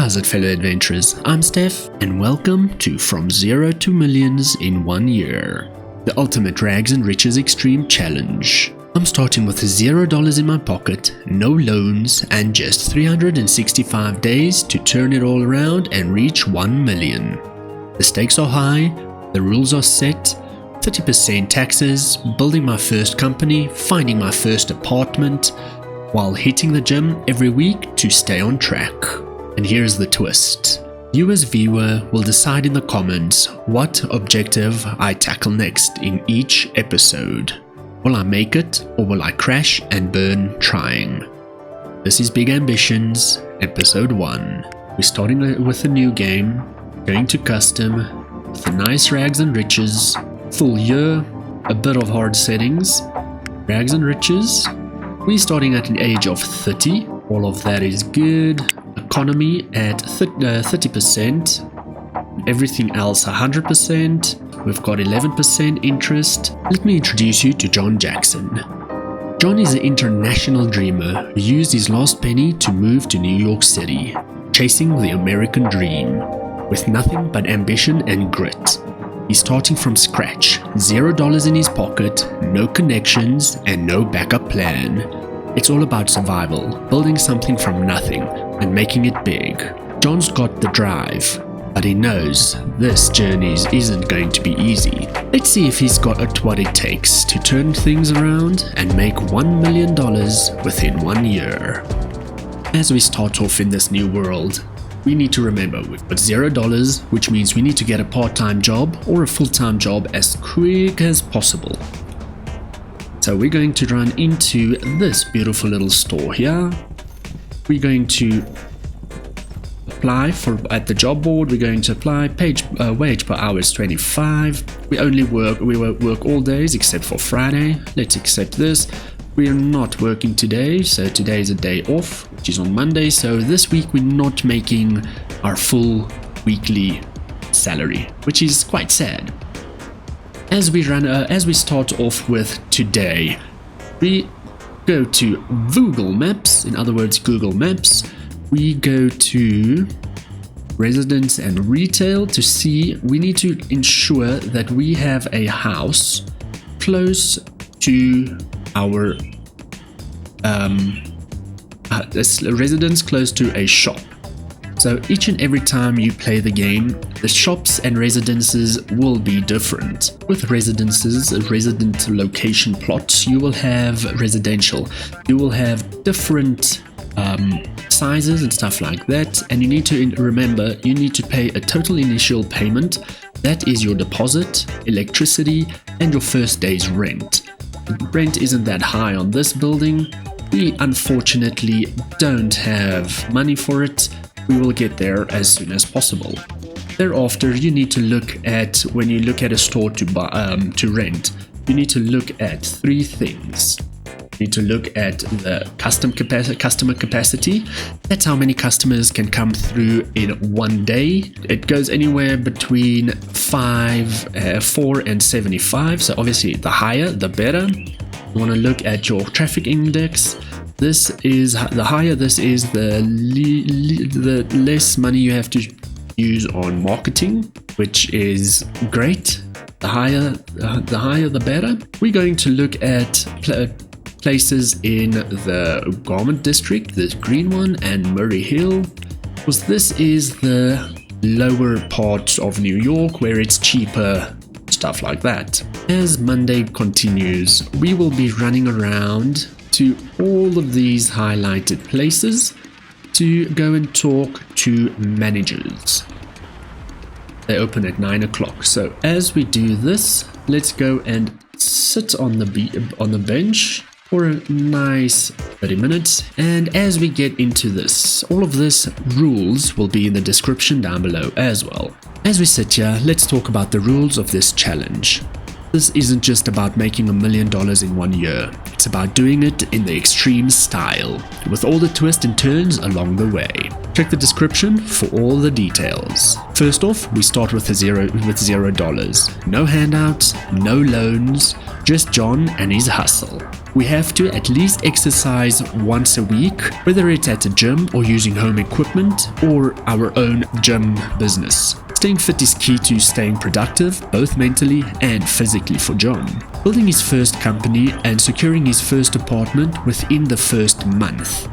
How's it, fellow adventurers? I'm Steph, and welcome to From Zero to Millions in 1 Year, the ultimate rags and riches extreme challenge. I'm starting with $0 in my pocket, no loans, and just 365 days to turn it all around and reach 1 million. The stakes are high, the rules are set, 30% taxes, building my first company, finding my first apartment, while hitting the gym every week to stay on track. And here's the twist. You as viewer will decide in the comments what objective I tackle next in each episode. Will I make it, or will I crash and burn trying? This is Big Ambitions, episode 1. We're starting with a new game, going to custom, with the nice rags and riches, full year, a bit of hard settings, rags and riches. We're starting at the age of 30, all of that is good, economy at 30%, everything else 100%, we've got 11% interest. Let me introduce you to John Jackson. John is an international dreamer who used his last penny to move to New York City, chasing the American dream, with nothing but ambition and grit. He's starting from scratch, $0 in his pocket, no connections, and no backup plan. It's all about survival, building something from nothing, and making it big. John's got the drive, but he knows this journey isn't going to be easy. Let's see if he's got what it takes to turn things around and make $1 million within 1 year. As we start off in this new world, we need to remember we've got $0, which means we need to get a part-time job or a full-time job as quick as possible. So we're going to run into this beautiful little store here. We're going to apply at the job board. We're going to apply. Wage per hour is 25. We work all days except for Friday. Let's accept this. We are not working today, so today is a day off, which is on Monday. So this week we're not making our full weekly salary, which is quite sad. As we start off with today, we go to Google Maps, in other words Google Maps. We go to residence and retail to see, we need to ensure that we have a house close to our residence, close to a shop. So each and every time you play the game, the shops and residences will be different. With residences, resident location plots, you will have residential. You will have different sizes and stuff like that, and you need to remember you need to pay a total initial payment. That is your deposit, electricity, and your first day's rent. Rent isn't that high on this building. We unfortunately don't have money for it. We will get there as soon as possible. Thereafter, you need to look at, when you look at a store to rent, you need to look at 3 things. You need to look at the customer capacity. That's how many customers can come through in 1 day. It goes anywhere between 4 and 75. So obviously, the higher, the better. You want to look at your traffic index. This is the higher this is, the less money you have to use on marketing, which is great. The higher the better. We're going to look at places in the Garment District, the green one, and Murray Hill, because this is the lower part of New York where it's cheaper, stuff like that. As Monday continues, we will be running around to all of these highlighted places to go and talk to managers. They open at 9 o'clock. So as we do this, let's go and sit on the bench for a nice 30 minutes. And as we get into this, all of this rules will be in the description down below as well. As we sit here, let's talk about the rules of this challenge. This isn't just about making $1 million in 1 year. It's about doing it in the extreme style, with all the twists and turns along the way. Check the description for all the details. First off, we start with $0. No handouts, no loans, just John and his hustle. We have to at least exercise once a week, whether it's at a gym or using home equipment or our own gym business. Staying fit is key to staying productive, both mentally and physically for John. Building his first company and securing his first apartment within the first month.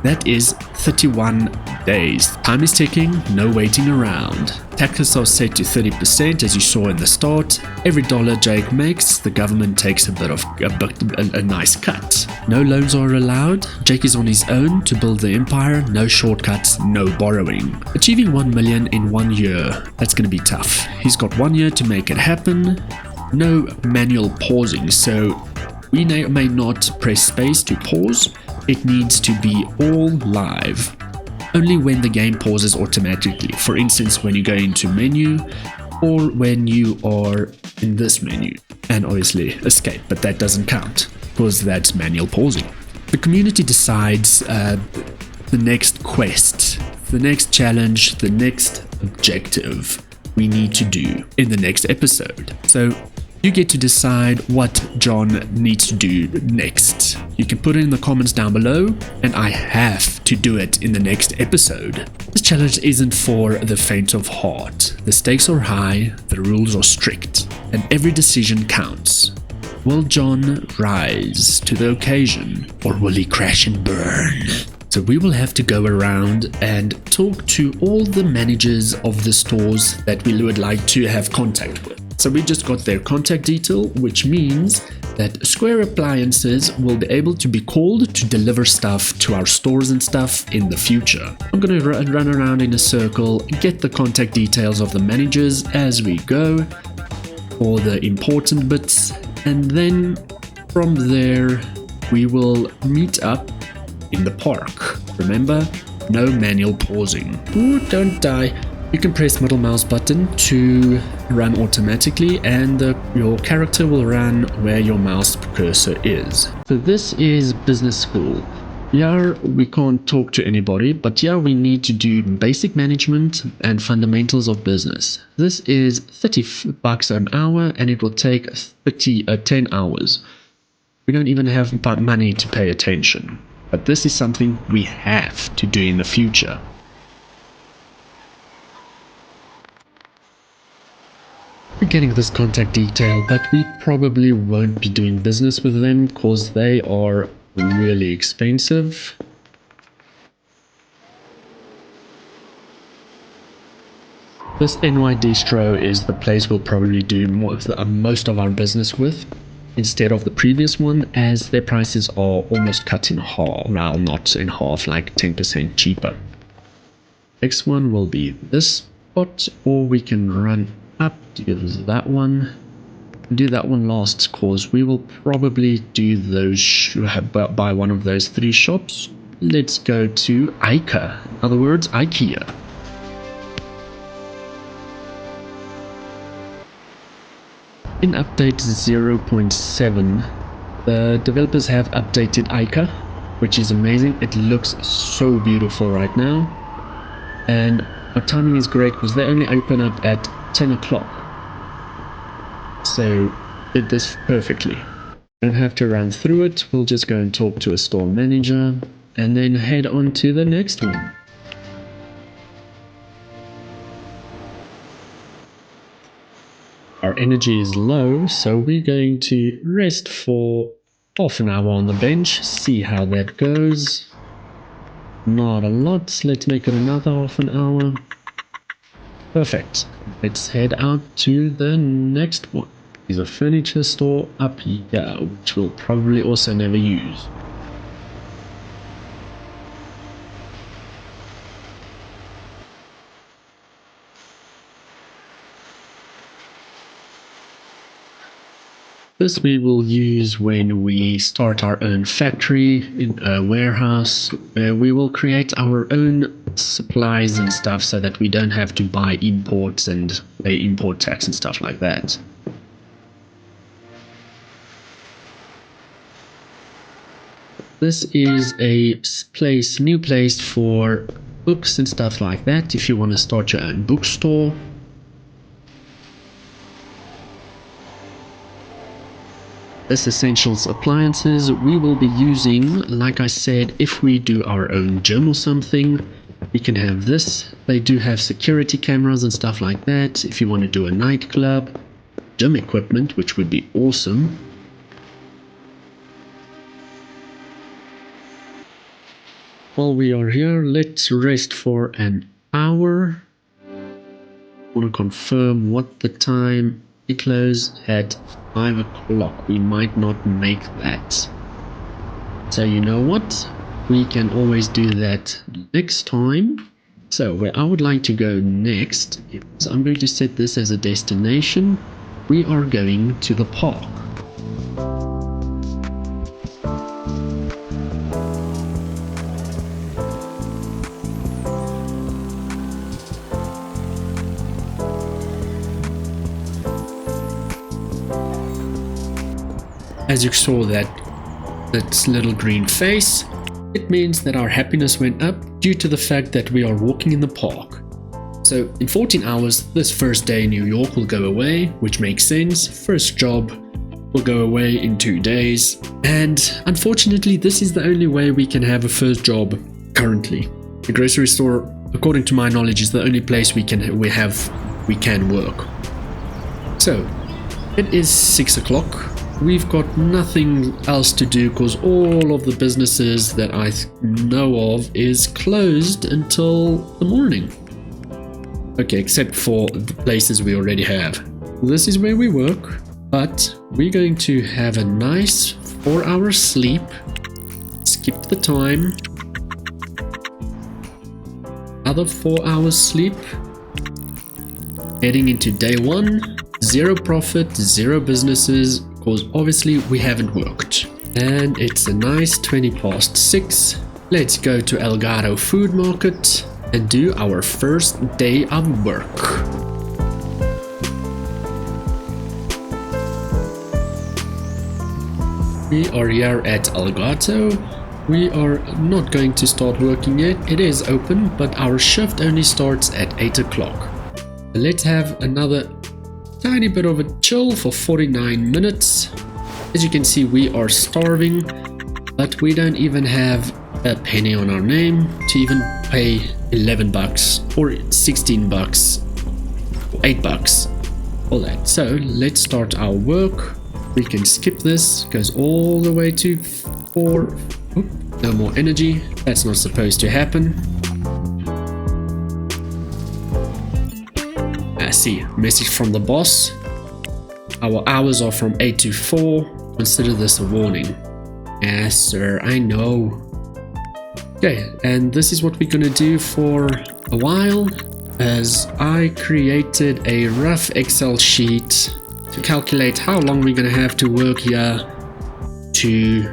That is 31 days. Time is ticking, no waiting around. Taxes are set to 30% as you saw in the start. Every dollar Jake makes, the government takes a nice cut. No loans are allowed. Jake is on his own to build the empire, no shortcuts, no borrowing. Achieving 1 million in 1 year, that's gonna be tough. He's got 1 year to make it happen. No manual pausing, so we may not press space to pause. It needs to be all live. Only when the game pauses automatically. For instance, when you go into menu or when you are in this menu. And obviously escape, but that doesn't count because that's manual pausing. The community decides the next quest, the next challenge, the next objective we need to do in the next episode. So you get to decide what John needs to do next. You can put it in the comments down below, and I have to do it in the next episode. This challenge isn't for the faint of heart. The stakes are high, the rules are strict, and every decision counts. Will John rise to the occasion, or will he crash and burn? So we will have to go around and talk to all the managers of the stores that we would like to have contact with. So we just got their contact detail, which means that Square Appliances will be able to be called to deliver stuff to our stores and stuff in the future. I'm going to run around in a circle, get the contact details of the managers as we go for the important bits, and then from there we will meet up in the park. Remember, no manual pausing. Ooh, don't die. You can press middle mouse button to run automatically, and your character will run where your mouse cursor is. So this is business school. Here we can't talk to anybody, but here we need to do basic management and fundamentals of business. This is $30 an hour, and it will take 10 hours. We don't even have money to pay attention, but this is something we have to do in the future. We're getting this contact detail, but we probably won't be doing business with them because they are really expensive. This NY Distro is the place we'll probably do most of our business with instead of the previous one, as their prices are almost cut in half. Well, not in half, like 10% cheaper. Next one will be this spot, or we can run up, do that one, do that one last, cause we will probably do those, buy one of those 3 shops. Let's go to IKEA, in other words IKEA. In update 0.7 the developers have updated IKEA, which is amazing. It looks so beautiful right now, and our timing is great because they only open up at 10 o'clock. So did this perfectly. Don't have to run through it. We'll just go and talk to a store manager and then head on to the next one. Our energy is low, so we're going to rest for half an hour on the bench, see how that goes. Not a lot. Let's make it another half an hour. Perfect. Let's head out to the next one. There's a furniture store up here, which we'll probably also never use. This we will use when we start our own factory in a warehouse, where we will create our own supplies and stuff so that we don't have to buy imports and pay import tax and stuff like that. This is a new place for books and stuff like that if you want to start your own bookstore. This essentials appliances we will be using, like I said, if we do our own gym or something. We can have this. They do have security cameras and stuff like that if you want to do a nightclub. Gym equipment, which would be awesome. While we are here, let's rest for an hour. I want to confirm what the time. We close at 5 o'clock. We might not make that. So you know what? We can always do that next time. So where I would like to go next is I'm going to set this as a destination. We are going to the park. As you saw that little green face, it means that our happiness went up due to the fact that we are walking in the park. So in 14 hours, this first day in New York will go away, which makes sense. First job will go away in 2 days. And unfortunately, this is the only way we can have a first job currently. The grocery store, according to my knowledge, is the only place we can work. So it is 6 o'clock. We've got nothing else to do because all of the businesses that I know of is closed until the morning. Okay, except for the places we already have. This is where we work, but we're going to have a nice 4-hour sleep, skip the time, another 4 hours sleep, heading into day 1, 0 profit, 0 businesses, because obviously we haven't worked. And it's a nice 20 past 6. Let's go to Elgato Food Market and do our first day of work. We are here at Elgato. We are not going to start working yet. It is open, but our shift only starts at 8 o'clock. Let's have another tiny bit of a chill for 49 minutes. As you can see, we are starving, but we don't even have a penny on our name to even pay 11 bucks or 16 bucks, 8 bucks, all that. So let's start our work. We can skip this, goes all the way to 4. Oop, no more energy. That's not supposed to happen. See, message from the boss. Our hours are from 8 to 4. Consider this a warning. Yes, sir, I know. Okay, and this is what we're gonna do for a while, as I created a rough Excel sheet to calculate how long we're gonna have to work here to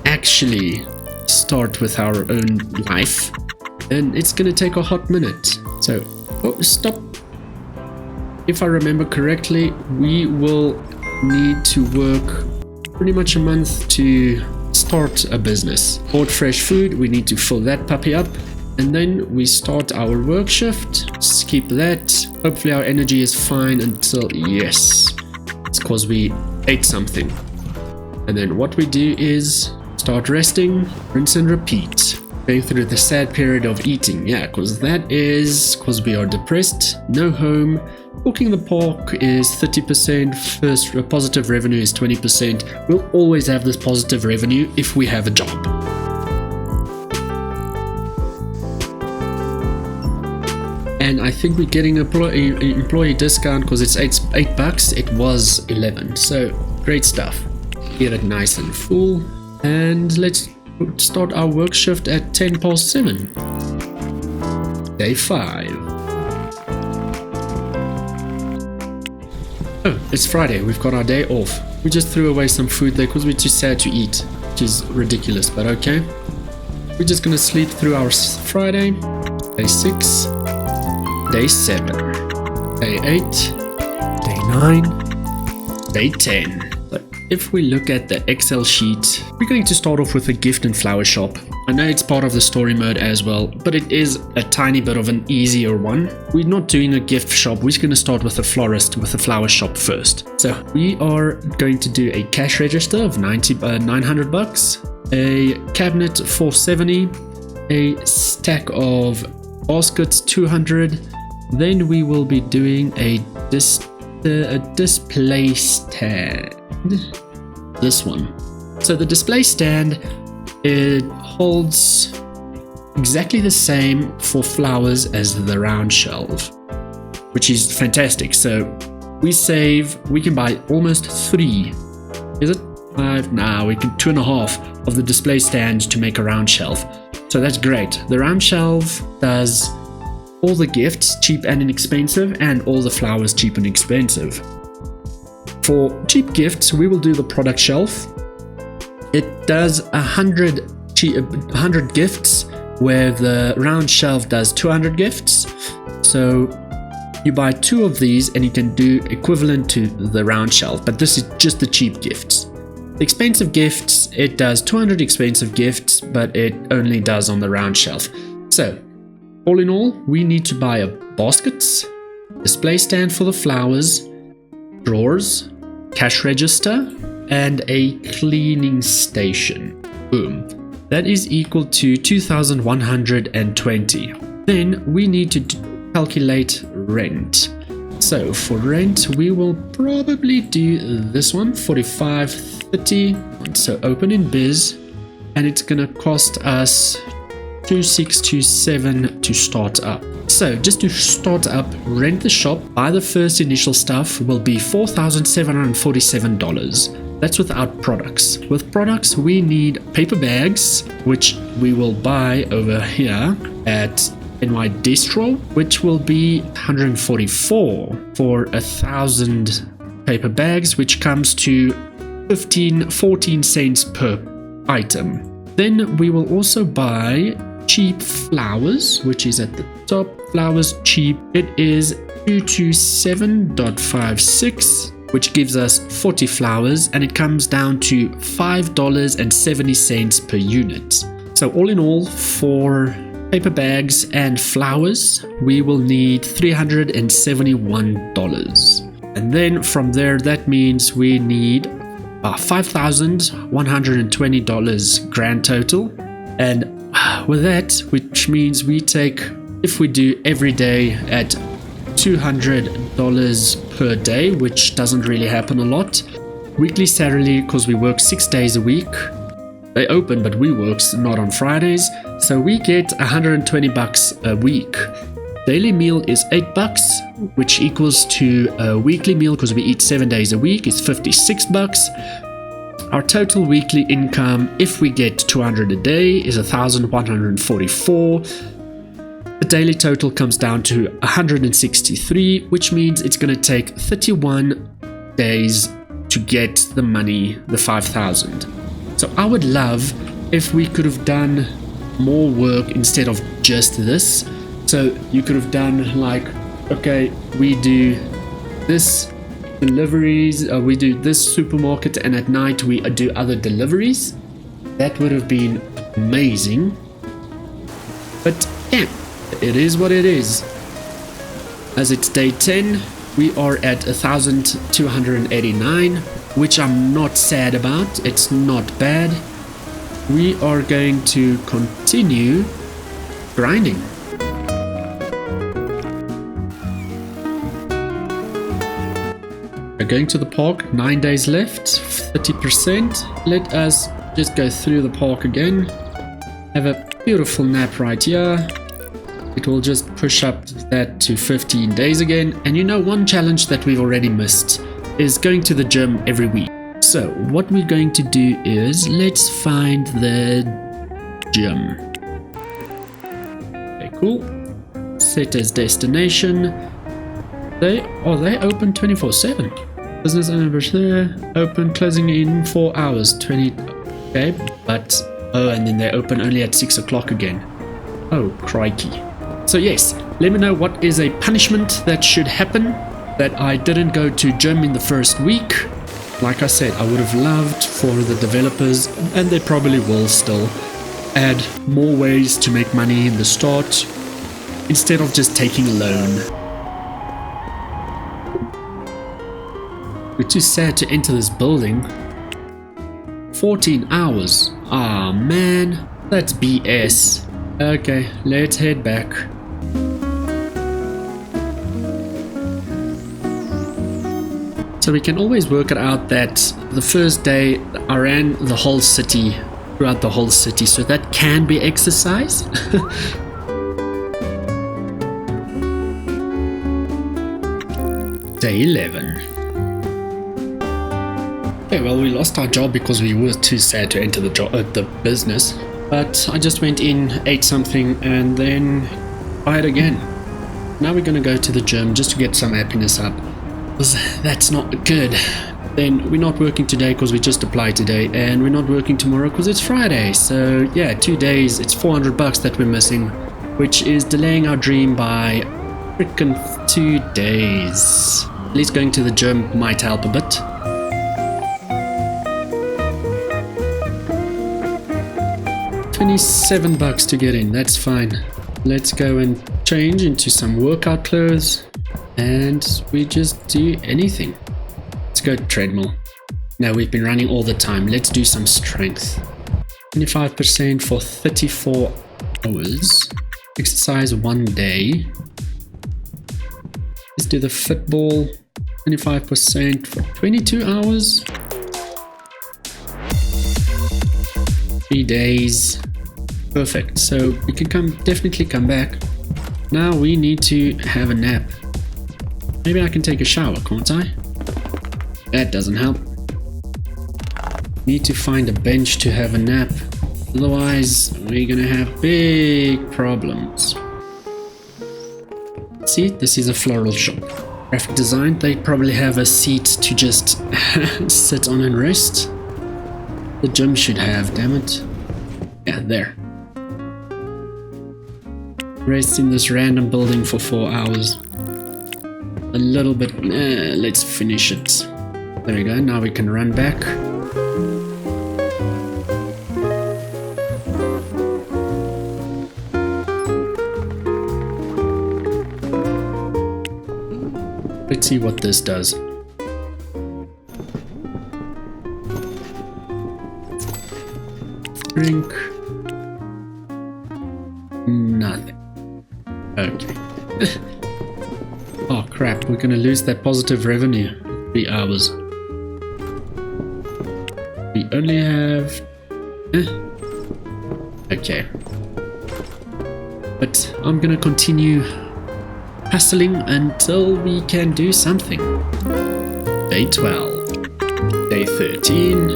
actually start with our own life. And it's gonna take a hot minute. So, oh, stop. If I remember correctly, we will need to work pretty much a month to start a business. Bought fresh food, we need to fill that puppy up, and then we start our work shift. Skip that. Hopefully our energy is fine until, yes, it's because we ate something. And then what we do is start resting, rinse and repeat. Going through the sad period of eating, yeah, because we are depressed, no home. Walking in the park is 30%, first positive revenue is 20%. We'll always have this positive revenue if we have a job. And I think we're getting an employee discount because it's 8 bucks. It was 11, so great stuff. Get it nice and full, and let's start our work shift at 10 past 7. Day 5. Oh, it's Friday, we've got our day off. We just threw away some food there because we're too sad to eat, which is ridiculous, but okay. We're just gonna sleep through our Friday. Day 6, Day 7, Day 8, Day 9, Day 10. So if we look at the Excel sheet, we're going to start off with a gift and flower shop. I know it's part of the story mode as well, but it is a tiny bit of an easier one. We're not doing a gift shop, we're just going to start with a florist with a flower shop first. So we are going to do a cash register of 900 bucks, a cabinet 470, a stack of baskets 200. Then we will be doing a display stand. This one. So the display stand, it holds exactly the same for flowers as the round shelf, which is fantastic. So we can buy almost 3. Is it 5? Nah, we can 2.5 of the display stands to make a round shelf. So that's great. The round shelf does all the gifts cheap and inexpensive, and all the flowers cheap and expensive. For cheap gifts, we will do the product shelf. It does 100 gifts, where the round shelf does 200 gifts. So you buy 2 of these and you can do equivalent to the round shelf, but this is just the cheap gifts. The expensive gifts, it does 200 expensive gifts, but it only does on the round shelf. So all in all, we need to buy a baskets, display stand for the flowers, drawers, cash register, and a cleaning station. Boom. That is equal to 2,120. Then we need to calculate rent. So for rent, we will probably do this one, 45.30. So open in biz, and it's gonna cost us 2,627 to start up. So just to start up, rent the shop, buy the first initial stuff will be $4,747. That's without products. With products, we need paper bags, which we will buy over here at NY Distro, which will be $144 for 1,000 paper bags, which comes to 14 cents per item. Then we will also buy cheap flowers, which is at the top. Flowers cheap, it is 227.56, which gives us 40 flowers, and it comes down to $5.70 per unit. So all in all, for paper bags and flowers, we will need $371. And then from there, that means we need $5,120 grand total. And with that, which means we take, if we do every day at $200 per day, which doesn't really happen a lot. Weekly salary, because we work 6 days a week. They open, but we work not on Fridays. So we get 120 bucks a week. Daily meal is $8, which equals to a weekly meal, because we eat 7 days a week, is 56 bucks. Our total weekly income, if we get 200 a day, is 1,144. The daily total comes down to 163, which means it's going to take 31 days to get the money, the 5,000. So I would love if we could have done more work instead of just this. So you could have done like, okay, we do this deliveries, we do this supermarket, and at night we do other deliveries. That would have been amazing. But yeah, it is what it is. As it's day 10, we are at 1,289, which I'm not sad about. It's not bad. We are going to continue grinding. We're going to the park, 9 days left, 30%. Let us just go through the park again. Have a beautiful nap right here. It will just push up that to 15 days again. And you know, one challenge that we've already missed is going to the gym every week. So what we're going to do is, let's find the gym. Okay, cool. Set as destination. They open 24/7. Business hours there, open, closing in 4 hours, 20. Okay, but and then they open only at 6 o'clock again. Oh, crikey. So yes, let me know what is a punishment that should happen that I didn't go to gym in the first week. Like I said, I would have loved for the developers, and they probably will still, add more ways to make money in the start instead of just taking a loan. We're too sad to enter this building. 14 hours. Ah, man, that's BS. Okay, let's head back. So we can always work it out that the first day I ran the whole city, throughout the whole city, so that can be exercise. Day 11. Okay, well, we lost our job because we were too sad to enter the business. But I just went in, ate something, and then tried again. Now we're gonna go to the gym just to get some happiness up. Because that's not good. Then we're not working today because we just applied today, and we're not working tomorrow because it's Friday. So yeah, 2 days, it's $400 that we're missing, which is delaying our dream by freaking 2 days. At least going to the gym might help a bit. $27 to get in, that's fine. Let's go and change into some workout clothes, and we just do anything. Let's go treadmill. Now we've been running all the time, let's do some strength. 25% for 34 hours. Exercise 1 day. Let's do the football. 25% for 22 hours. 3 days. Perfect. So we can definitely come back. Now we need to have a nap. Maybe I can take a shower, can't I? That doesn't help. Need to find a bench to have a nap. Otherwise, we're gonna have big problems. See, this is a floral shop. Graphic design, they probably have a seat to just sit on and rest. The gym should have, damn it. Yeah, there. Rest in this random building for 4 hours. A little bit, let's finish it. There we go, now we can run back. Let's see what this does. Drink. Nothing. Okay. Oh crap, we're gonna lose that positive revenue. 3 hours. We only have... Okay. But I'm gonna continue hustling until we can do something. Day 12. Day 13.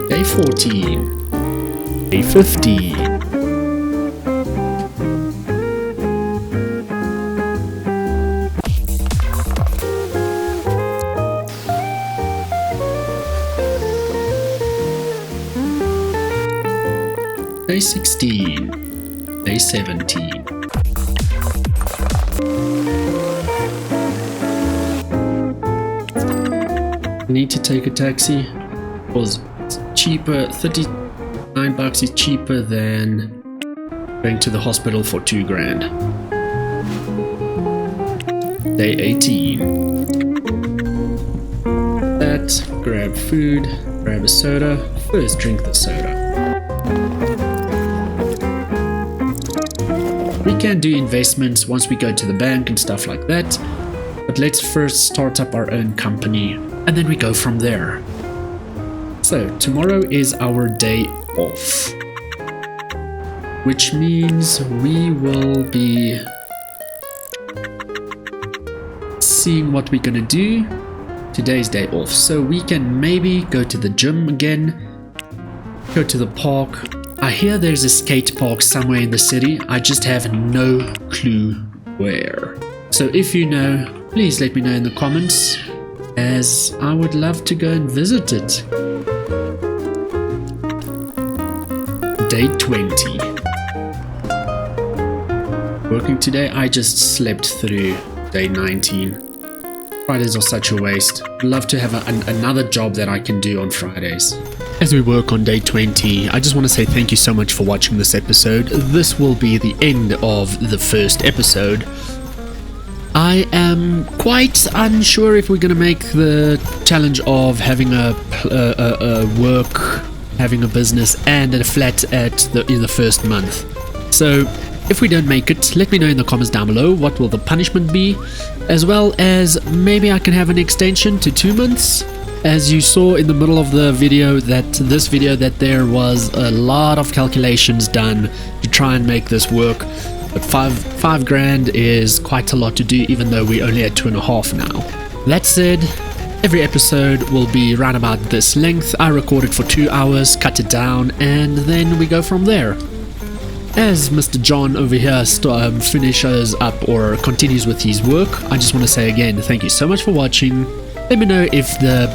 Day 14. Day 15. Day 16. Day 17. I need to take a taxi because it's cheaper. $39 is cheaper than going to the hospital for $2,000. Day 18. That, grab food, grab a soda. First drink the soda. We can do investments once we go to the bank and stuff like that, but let's first start up our own company and then we go from there. So tomorrow is our day off, which means we will be seeing what we're gonna do. Today's day off, so we can maybe go to the gym again, go to the park. I hear there's a skate park somewhere in the city, I just have no clue where. So if you know, please let me know in the comments, as I would love to go and visit it. Day 20. Working today, I just slept through day 19. Fridays are such a waste. I'd love to have another job that I can do on Fridays. As we work on day 20, I just want to say thank you so much for watching this episode. This will be the end of the first episode. I am quite unsure if we're going to make the challenge of having a work, having a business and a flat in the first month. So if we don't make it, let me know in the comments down below what will the punishment be, as well as maybe I can have an extension to 2 months. As you saw in the middle of the video, that there was a lot of calculations done to try and make this work, but five grand is quite a lot to do, even though we only at 2.5 now. That said, every episode will be right about this length. I record it for 2 hours, cut it down, and then we go from there. As Mr. John over here finishes up or continues with his work, I just want to say again, thank you so much for watching. Let me know if the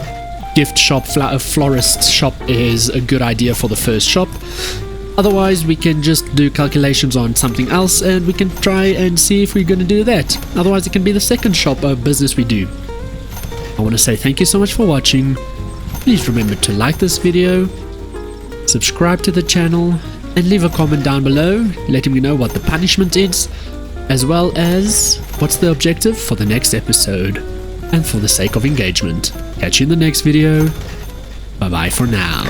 gift shop, florist shop is a good idea for the first shop. Otherwise, we can just do calculations on something else and we can try and see if we're going to do that. Otherwise, it can be the second shop or business we do. I want to say thank you so much for watching. Please remember to like this video, subscribe to the channel, and leave a comment down below letting me know what the punishment is, as well as what's the objective for the next episode. And for the sake of engagement, catch you in the next video. Bye bye for now.